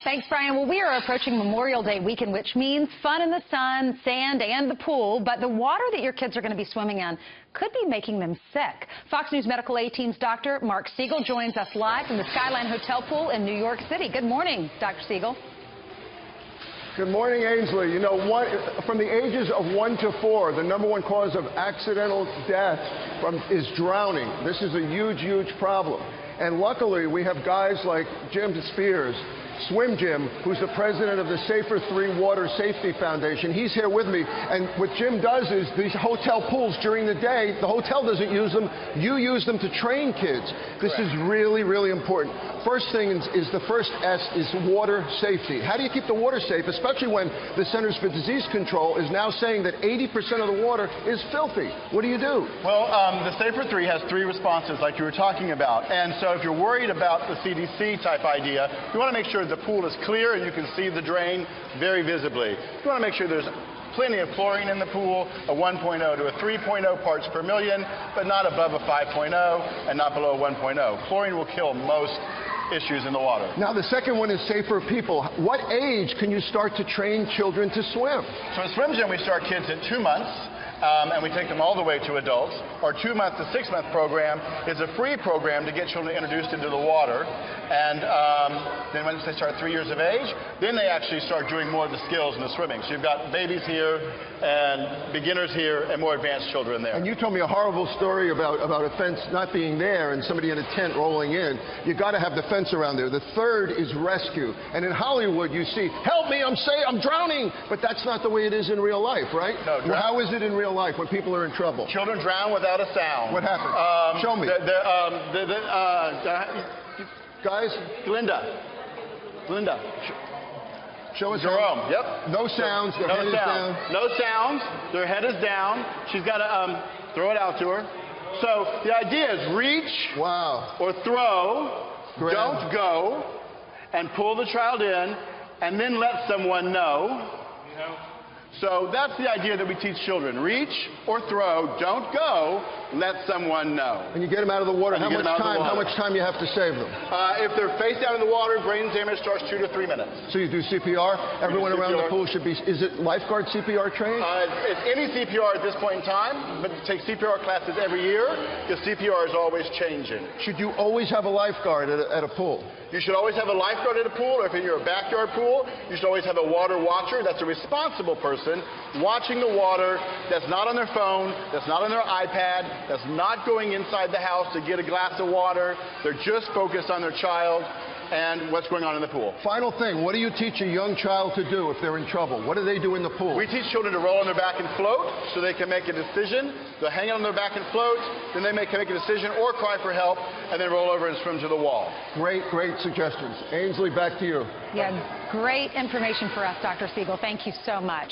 Thanks, Brian. Well, we are approaching Memorial Day weekend, which means fun in the sun, sand, and the pool. But the water that your kids are going to be swimming in could be making them sick. Fox News Medical A-Team's Dr. Mark Siegel joins us live from the Skyline Hotel pool in New York City. Good morning, Dr. Siegel. Good morning, Ainsley. You know, from the ages of 1 to 4, the #1 cause of accidental death is drowning. This is a huge, huge problem. And luckily, we have guys like Jim Spears, Swim Jim, who's the president of the Safer 3 Water Safety Foundation. He's here with me. And what Jim does is these hotel pools during the day, the hotel doesn't use them. You use them to train kids. This is really, really important. First thing is the first S is water safety. How do you keep the water safe, especially when the Centers for Disease Control is now saying that 80% of the water is filthy? What do you do? Well, the Safer 3 has 3 responses like you were talking about. And so if you're worried about the CDC type idea, you want to make sure the pool is clear and you can see the drain very visibly. You want to make sure there's plenty of chlorine in the pool, a 1.0 to a 3.0 parts per million, but not above a 5.0 and not below a 1.0. Chlorine will kill most issues in the water. Now, the second one is safer people. What age can you start to train children to swim? So at Swim Gym, we start kids at 2 months. And we take them all the way to adults. Our 2-month to 6-month program is a free program to get children introduced into the water. And then once they start 3 years of age, then they actually start doing more of the skills in the swimming. So you've got babies here and beginners here and more advanced children there. And you told me a horrible story about a fence not being there and somebody in a tent rolling in. You got to have the fence around there. The third is rescue. And in Hollywood, you see, help me, I'm drowning. But that's not the way it is in real life, right? No, well, how is it in real life when people are in trouble? Children drown without a sound. What happens? Show me. Guys? Glinda. Show us. Jerome. Yep. No sounds. Their head is down. No sounds. Their head is down. She's got to throw it out to her. So the idea is reach. Wow. Or throw. Grab. Don't go. And pull the child in. And then let someone know. So that's the idea that we teach children. Reach or throw, don't go, let someone know. And you get them out of the water. How much time you have to save them? If they're face down in the water, brain damage starts 2 to 3 minutes. So you do CPR? Everyone around the pool should be, is it lifeguard CPR trained? It's any CPR at this point in time, but you take CPR classes every year because CPR is always changing. Should you always have a lifeguard at a pool? You should always have a lifeguard at a pool, or if in your backyard pool, you should always have a water watcher. That's a responsible person watching the water, that's not on their phone, that's not on their iPad, that's not going inside the house to get a glass of water. They're just focused on their child and what's going on in the pool. Final thing, what do you teach a young child to do if they're in trouble? What do they do in the pool? We teach children to roll on their back and float so they can make a decision. They'll hang on their back and float, then they can make a decision or cry for help, and then roll over and swim to the wall. Great suggestions. Ainsley, back to you. Yeah, great information for us, Dr. Siegel. Thank you so much.